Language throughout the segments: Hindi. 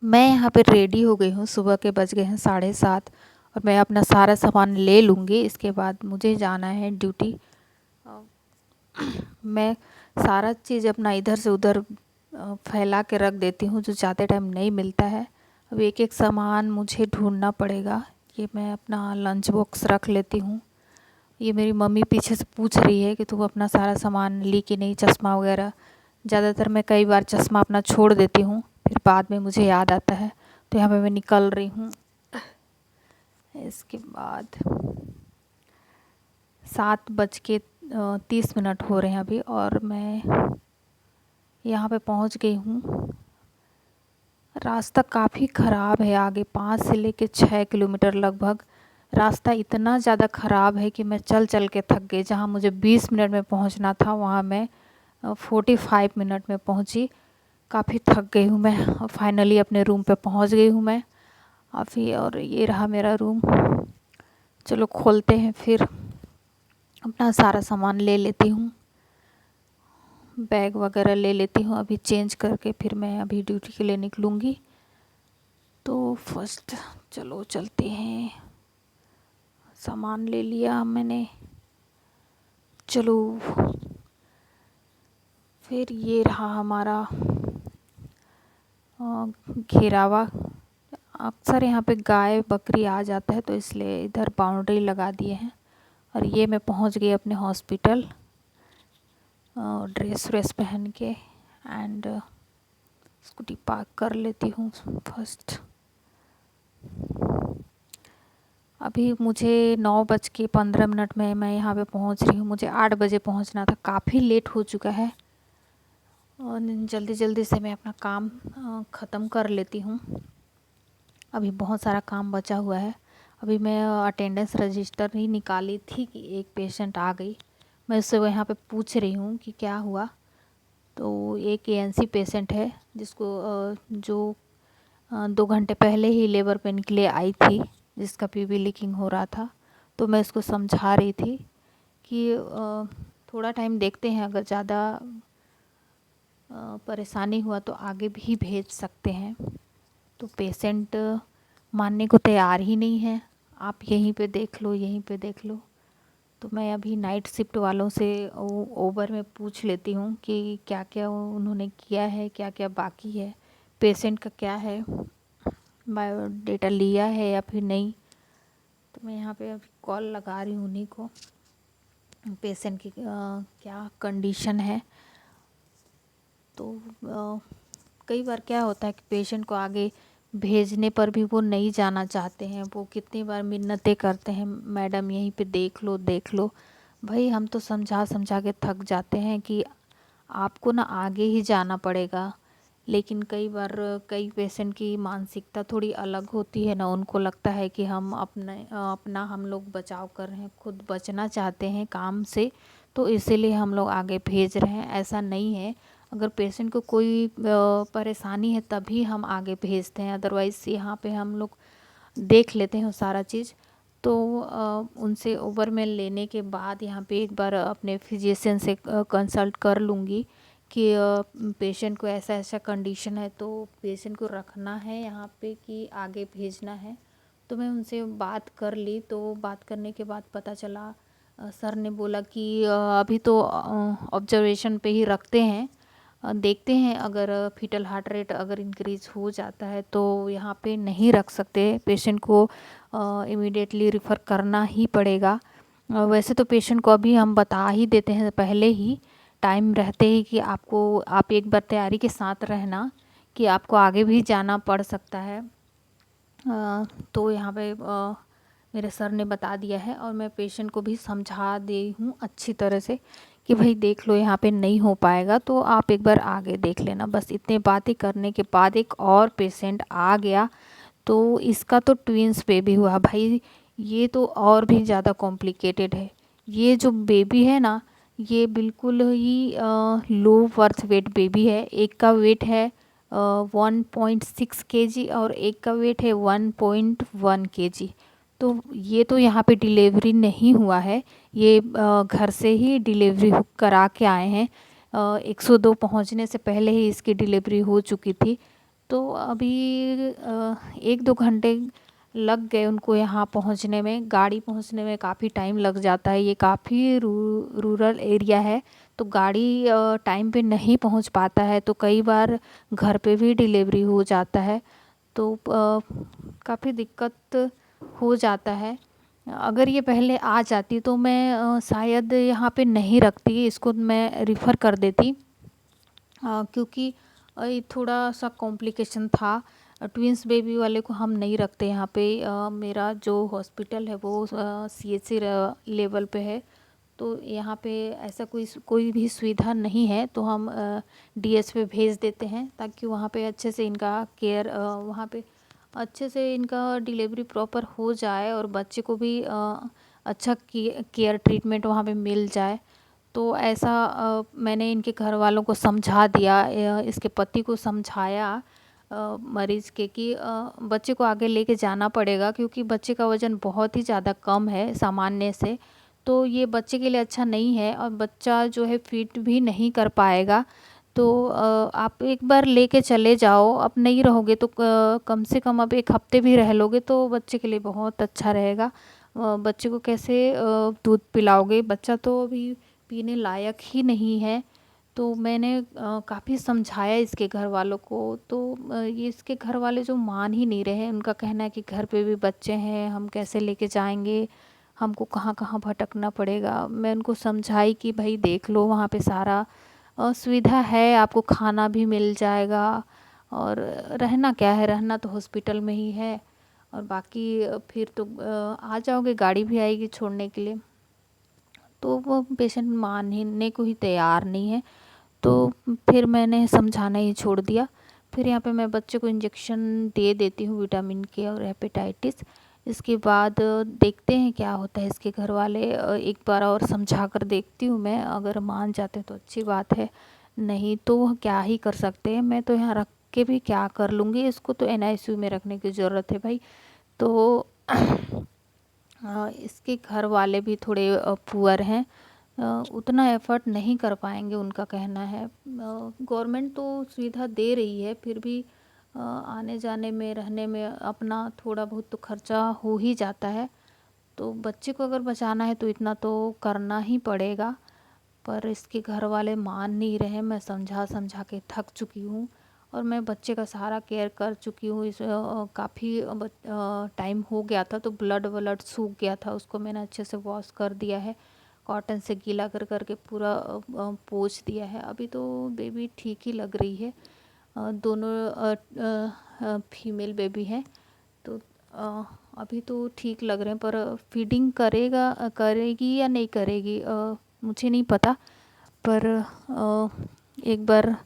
मैं यहाँ पे रेडी हो गई हूँ, सुबह के बज गए हैं 7:30 और मैं अपना सारा सामान ले लूँगी। इसके बाद मुझे जाना है ड्यूटी। अ, मैं सारा चीज़ अपना इधर से उधर फैला के रख देती हूँ, जो ज़्यादा टाइम नहीं मिलता है। अब एक एक सामान मुझे ढूंढना पड़ेगा। ये मैं अपना लंच बॉक्स रख लेती हूँ। ये मेरी मम्मी पीछे से पूछ रही है कि तू अपना सारा सामान ली कि नहीं, चश्मा वगैरह। ज़्यादातर मैं कई बार चश्मा अपना छोड़ देती हूँ, फिर बाद में मुझे याद आता है। तो यहाँ पे मैं निकल रही हूँ। इसके बाद 7:30 हो रहे हैं अभी, और मैं यहाँ पे पहुँच गई हूँ। रास्ता काफ़ी ख़राब है, आगे 5 से लेके 6 किलोमीटर लगभग। रास्ता इतना ज़्यादा ख़राब है कि मैं चल चल के थक गई। जहाँ मुझे 20 मिनट में पहुँचना था, वहाँ मैं 45 मिनट में पहुँची। काफ़ी थक गई हूँ मैं, और फाइनली अपने रूम पे पहुँच गई हूँ मैं अभी। और ये रहा मेरा रूम। चलो खोलते हैं, फिर अपना सारा सामान ले लेती हूँ, बैग वगैरह ले लेती हूँ। अभी चेंज करके फिर मैं अभी ड्यूटी के लिए निकलूँगी। तो फर्स्ट चलो चलते हैं। सामान ले लिया मैंने, चलो। फिर ये रहा हमारा घेरावा। अक्सर यहाँ पे गाय बकरी आ जाता है, तो इसलिए इधर बाउंड्री लगा दिए हैं। और ये मैं पहुँच गई अपने हॉस्पिटल, ड्रेस व्रेस पहन के। एंड स्कूटी पार्क कर लेती हूँ फर्स्ट। अभी मुझे 9:15 में मैं यहाँ पे पहुँच रही हूँ। मुझे 8 बजे पहुँचना था, काफ़ी लेट हो चुका है। और जल्दी जल्दी से मैं अपना काम ख़त्म कर लेती हूँ। अभी बहुत सारा काम बचा हुआ है। अभी मैं अटेंडेंस रजिस्टर ही निकाली थी कि एक पेशेंट आ गई। मैं उससे यहाँ पे पूछ रही हूँ कि क्या हुआ। तो एक एएनसी पेशेंट है, जिसको जो 2 घंटे पहले ही लेबर पेन के लिए आई थी, जिसका पीवी लीकिंग हो रहा था। तो मैं उसको समझा रही थी कि थोड़ा टाइम देखते हैं, अगर ज़्यादा परेशानी हुआ तो आगे भी भेज सकते हैं। तो पेशेंट मानने को तैयार ही नहीं है, आप यहीं पे देख लो, यहीं पे देख लो। तो मैं अभी नाइट शिफ्ट वालों से ओवर में पूछ लेती हूँ कि क्या क्या उन्होंने किया है, क्या क्या बाकी है, पेशेंट का क्या है, बायोडेटा लिया है या फिर नहीं। तो मैं यहाँ पे अभी कॉल लगा रही हूँ उन्हीं को, पेशेंट की क्या कंडीशन है। तो कई बार क्या होता है कि पेशेंट को आगे भेजने पर भी वो नहीं जाना चाहते हैं। वो कितनी बार मिन्नतें करते हैं, मैडम यहीं पे देख लो देख लो। भाई हम तो समझा समझा के थक जाते हैं कि आपको ना आगे ही जाना पड़ेगा। लेकिन कई बार कई पेशेंट की मानसिकता थोड़ी अलग होती है ना, उनको लगता है कि हम अपना हम लोग बचाव कर रहे हैं, खुद बचना चाहते हैं काम से, तो इसीलिए हम लोग आगे भेज रहे हैं। ऐसा नहीं है, अगर पेशेंट को कोई परेशानी है तभी हम आगे भेजते हैं। अदरवाइज़ यहाँ पे हम लोग देख लेते हैं सारा चीज़। तो उनसे ओवर में लेने के बाद यहाँ पे एक बार अपने फिजिशियन से कंसल्ट कर लूँगी कि पेशेंट को ऐसा ऐसा कंडीशन है, तो पेशेंट को रखना है यहाँ पे कि आगे भेजना है। तो मैं उनसे बात कर ली। तो बात करने के बाद पता चला, सर ने बोला कि अभी तो ऑब्जर्वेशन पे ही रखते हैं, देखते हैं अगर फीटल हार्ट रेट अगर इंक्रीज़ हो जाता है तो यहाँ पे नहीं रख सकते, पेशेंट को इमीडिएटली रिफ़र करना ही पड़ेगा। वैसे तो पेशेंट को अभी हम बता ही देते हैं पहले ही, टाइम रहते ही, कि आप एक बार तैयारी के साथ रहना कि आपको आगे भी जाना पड़ सकता है। तो यहाँ पे मेरे सर ने बता दिया है, और मैं पेशेंट को भी समझा दी हूँ अच्छी तरह से कि भाई देख लो यहाँ पे नहीं हो पाएगा तो आप एक बार आगे देख लेना। बस इतने बातें करने के बाद एक और पेशेंट आ गया। तो इसका तो ट्विंस बेबी हुआ भाई, ये तो और भी ज़्यादा कॉम्प्लिकेटेड है। ये जो बेबी है ना, ये बिल्कुल ही लो बर्थ वेट बेबी है। एक का वेट है 1.6 केजी और एक का वेट है 1.1 केजी। तो ये तो यहाँ पे डिलीवरी नहीं हुआ है, ये घर से ही डिलीवरी करा के आए हैं। 102 पहुँचने से पहले ही इसकी डिलीवरी हो चुकी थी। तो अभी 1-2 घंटे लग गए उनको यहाँ पहुँचने में। गाड़ी पहुँचने में काफ़ी टाइम लग जाता है, ये काफ़ी रूरल एरिया है, तो गाड़ी टाइम पे नहीं पहुँच पाता है, तो कई बार घर पे भी डिलीवरी हो जाता है, तो काफ़ी दिक्कत हो जाता है। अगर ये पहले आ जाती तो मैं शायद यहाँ पे नहीं रखती, इसको मैं रिफ़र कर देती, क्योंकि ये थोड़ा सा कॉम्प्लिकेशन था। ट्विंस बेबी वाले को हम नहीं रखते यहाँ पे। मेरा जो हॉस्पिटल है वो CHC लेवल पे है, तो यहाँ पे ऐसा कोई भी सुविधा नहीं है, तो हम DS पे भेज देते हैं, ताकि वहाँ पे अच्छे से इनका केयर, वहाँ पे अच्छे से इनका डिलीवरी प्रॉपर हो जाए और बच्चे को भी अच्छा केयर ट्रीटमेंट वहाँ पे मिल जाए। तो ऐसा मैंने इनके घर वालों को समझा दिया, इसके पति को समझाया मरीज़ के, कि बच्चे को आगे लेके जाना पड़ेगा, क्योंकि बच्चे का वज़न बहुत ही ज़्यादा कम है सामान्य से, तो ये बच्चे के लिए अच्छा नहीं है और बच्चा जो है फिट भी नहीं कर पाएगा। तो आप एक बार लेके चले जाओ, अब नहीं रहोगे तो कम से कम अब 1 हफ्ते भी रह लोगे तो बच्चे के लिए बहुत अच्छा रहेगा। बच्चे को कैसे दूध पिलाओगे, बच्चा तो अभी पीने लायक ही नहीं है। तो मैंने काफ़ी समझाया इसके घर वालों को, तो ये इसके घर वाले जो मान ही नहीं रहे हैं। उनका कहना है कि घर पे भी बच्चे हैं, हम कैसे लेके जाएंगे, हमको कहाँ कहाँ भटकना पड़ेगा। मैं उनको समझाई कि भाई देख लो, वहाँ पे सारा सुविधा है, आपको खाना भी मिल जाएगा, और रहना क्या है, रहना तो हॉस्पिटल में ही है, और बाकी फिर तो आ जाओगे, गाड़ी भी आएगी छोड़ने के लिए। तो वो पेशेंट मानने को ही तैयार नहीं है, तो फिर मैंने समझाना ही छोड़ दिया। फिर यहाँ पे मैं बच्चे को इंजेक्शन दे देती हूँ विटामिन के और हेपेटाइटिस। इसके बाद देखते हैं क्या होता है। इसके घर वाले एक बार और समझा कर देखती हूँ मैं, अगर मान जाते हैं तो अच्छी बात है, नहीं तो क्या ही कर सकते हैं। मैं तो यहाँ रख के भी क्या कर लूँगी, इसको तो NICU में रखने की ज़रूरत है भाई। तो इसके घर वाले भी थोड़े पुअर हैं, उतना एफ़र्ट नहीं कर पाएंगे, उनका कहना है। गवर्नमेंट तो सुविधा दे रही है, फिर भी आने जाने में, रहने में अपना थोड़ा बहुत तो खर्चा हो ही जाता है। तो बच्चे को अगर बचाना है तो इतना तो करना ही पड़ेगा, पर इसके घर वाले मान नहीं रहे। मैं समझा समझा के थक चुकी हूँ, और मैं बच्चे का सारा केयर कर चुकी हूँ। इस काफ़ी टाइम हो गया था, तो ब्लड व्लड सूख गया था, उसको मैंने अच्छे से वॉश कर दिया है, कॉटन से गीला कर करके पूरा पोंछ दिया है। अभी तो बेबी ठीक ही लग रही है, दोनों फीमेल बेबी हैं, तो अभी तो ठीक लग रहे हैं। पर फीडिंग करेगी या नहीं करेगी मुझे नहीं पता, पर एक बार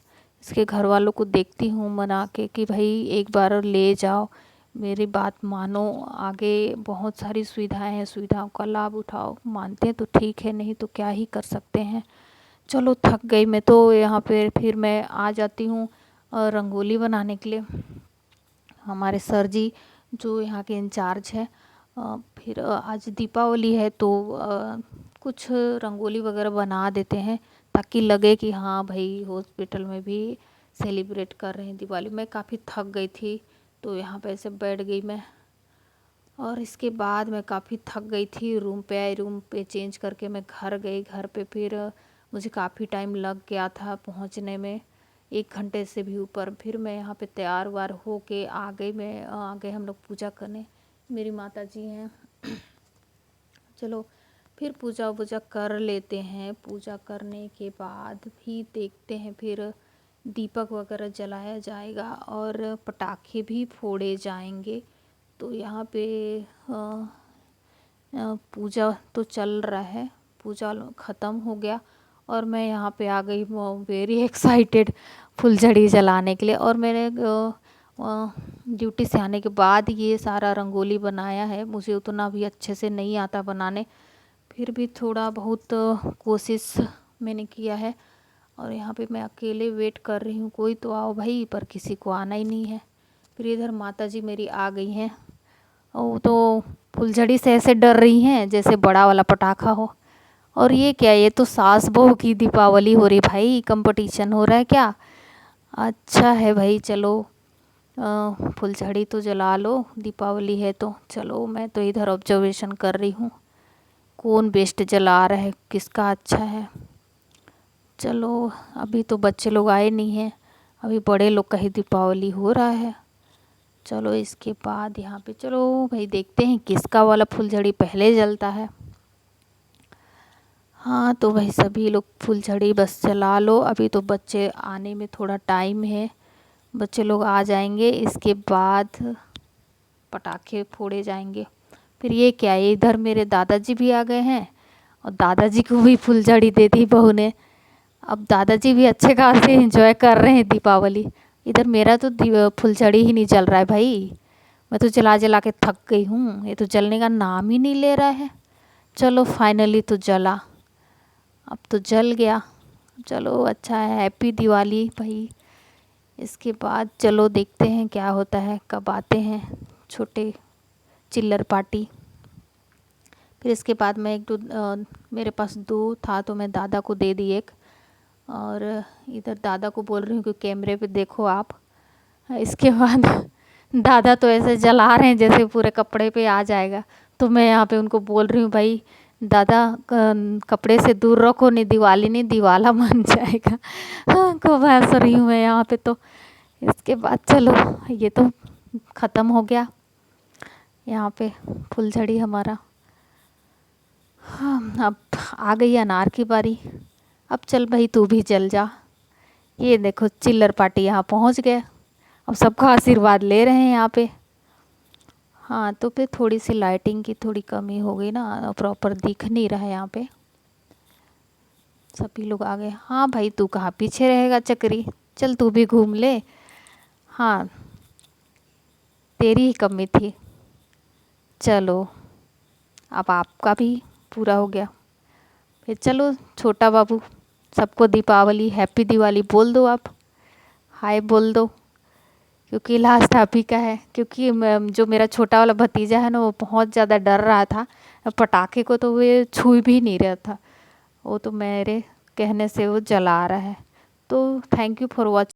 इसके घर वालों को देखती हूँ मना के, कि भाई एक बार ले जाओ, मेरी बात मानो, आगे बहुत सारी सुविधाएं हैं, सुविधाओं का लाभ उठाओ। मानते हैं तो ठीक है, नहीं तो क्या ही कर सकते हैं। चलो थक गई मैं तो यहाँ पे। फिर मैं आ जाती हूँ रंगोली बनाने के लिए। हमारे सर जी जो यहाँ के इंचार्ज है, फिर आज दीपावली है, तो कुछ रंगोली वगैरह बना देते हैं, ताकि लगे कि हाँ भाई हॉस्पिटल में भी सेलिब्रेट कर रहे हैं दिवाली। मैं काफ़ी थक गई थी, तो यहाँ पे ऐसे बैठ गई मैं, और इसके बाद मैं काफ़ी थक गई थी, रूम पे आई, रूम पे चेंज करके मैं घर गई। घर पे फिर मुझे काफ़ी टाइम लग गया था पहुँचने में, 1 घंटे से भी ऊपर। फिर मैं यहाँ पे तैयार वार हो के आ गई। मैं आ गए हम लोग पूजा करने, मेरी माता जी हैं। चलो फिर पूजा वूजा कर लेते हैं। पूजा करने के बाद भी देखते हैं, फिर दीपक वगैरह जलाया जाएगा और पटाखे भी फोड़े जाएंगे। तो यहाँ पे पूजा तो चल रहा है, पूजा ख़त्म हो गया, और मैं यहाँ पे आ गई वेरी एक्साइटेड फुलझड़ी जलाने के लिए। और मैंने ड्यूटी से आने के बाद ये सारा रंगोली बनाया है। मुझे उतना भी अच्छे से नहीं आता बनाने, फिर भी थोड़ा बहुत कोशिश मैंने किया है। और यहाँ पे मैं अकेले वेट कर रही हूँ, कोई तो आओ भाई, पर किसी को आना ही नहीं है। फिर इधर माता जी मेरी आ गई हैं, वो तो फुलझड़ी से ऐसे डर रही हैं जैसे बड़ा वाला पटाखा हो। और ये क्या, ये तो सास बहू की दीपावली हो रही भाई, कंपटीशन हो रहा है क्या? अच्छा है भाई, चलो फुलझड़ी तो जला लो, दीपावली है तो। चलो मैं तो इधर ऑब्जर्वेशन कर रही हूँ कौन बेस्ट जला रहा है, किसका अच्छा है। चलो अभी तो बच्चे लोग आए नहीं हैं, अभी बड़े लोग का ही दीपावली हो रहा है। चलो इसके बाद यहाँ पे चलो भाई देखते हैं किसका वाला फुलझड़ी पहले जलता है। हाँ तो भाई सभी लोग फुलझड़ी बस जला लो, अभी तो बच्चे आने में थोड़ा टाइम है, बच्चे लोग आ जाएंगे इसके बाद पटाखे फोड़े जाएंगे। फिर ये क्या है, इधर मेरे दादाजी भी आ गए हैं और दादाजी को भी फुलझड़ी दे दी बहू ने। अब दादाजी भी अच्छे खासे एंजॉय कर रहे हैं दीपावली। इधर मेरा तो फुलझड़ी ही नहीं जल रहा है भाई, मैं तो जला जला के थक गई हूँ, ये तो जलने का नाम ही नहीं ले रहा है। चलो फाइनली तो जला, अब तो जल गया। चलो अच्छा है, हैप्पी दिवाली भाई। इसके बाद चलो देखते हैं क्या होता है, कब आते हैं छोटे चिल्लर पार्टी। फिर इसके बाद मैं मेरे पास 2 था तो मैं दादा को दे दी एक, और इधर दादा को बोल रही हूँ कि कैमरे पे देखो आप। इसके बाद दादा तो ऐसे जला रहे हैं जैसे पूरे कपड़े पे आ जाएगा, तो मैं यहाँ पे उनको बोल रही हूँ भाई दादा कपड़े से दूर रखो, नहीं दिवाली नहीं दिवाला मन जाएगा। हाँ खूब हंस रही हूँ मैं यहाँ पे। तो इसके बाद चलो ये तो ख़त्म हो गया यहाँ पे फुलझड़ी हमारा। हाँ अब आ गई अनार की बारी, अब चल भाई तू भी जल जा। ये देखो चिल्लर पार्टी यहाँ पहुँच गए, अब सबका आशीर्वाद ले रहे हैं यहाँ पे। हाँ तो फिर थोड़ी सी लाइटिंग की थोड़ी कमी हो गई ना, प्रॉपर दिख नहीं रहा है यहाँ पे। सभी लोग आ गए। हाँ भाई तू कहाँ पीछे रहेगा चक्री, चल तू भी घूम ले। हाँ तेरी ही कमी थी। चलो अब आपका भी पूरा हो गया। फिर चलो छोटा बाबू सबको दीपावली हैप्पी दिवाली बोल दो, आप हाय बोल दो, क्योंकि लास्ट आप ही का है। क्योंकि जो मेरा छोटा वाला भतीजा है ना वो बहुत ज़्यादा डर रहा था पटाखे को, तो वो छू भी नहीं रहा था, वो तो मेरे कहने से वो जला रहा है। तो थैंक यू फॉर वॉचिंग।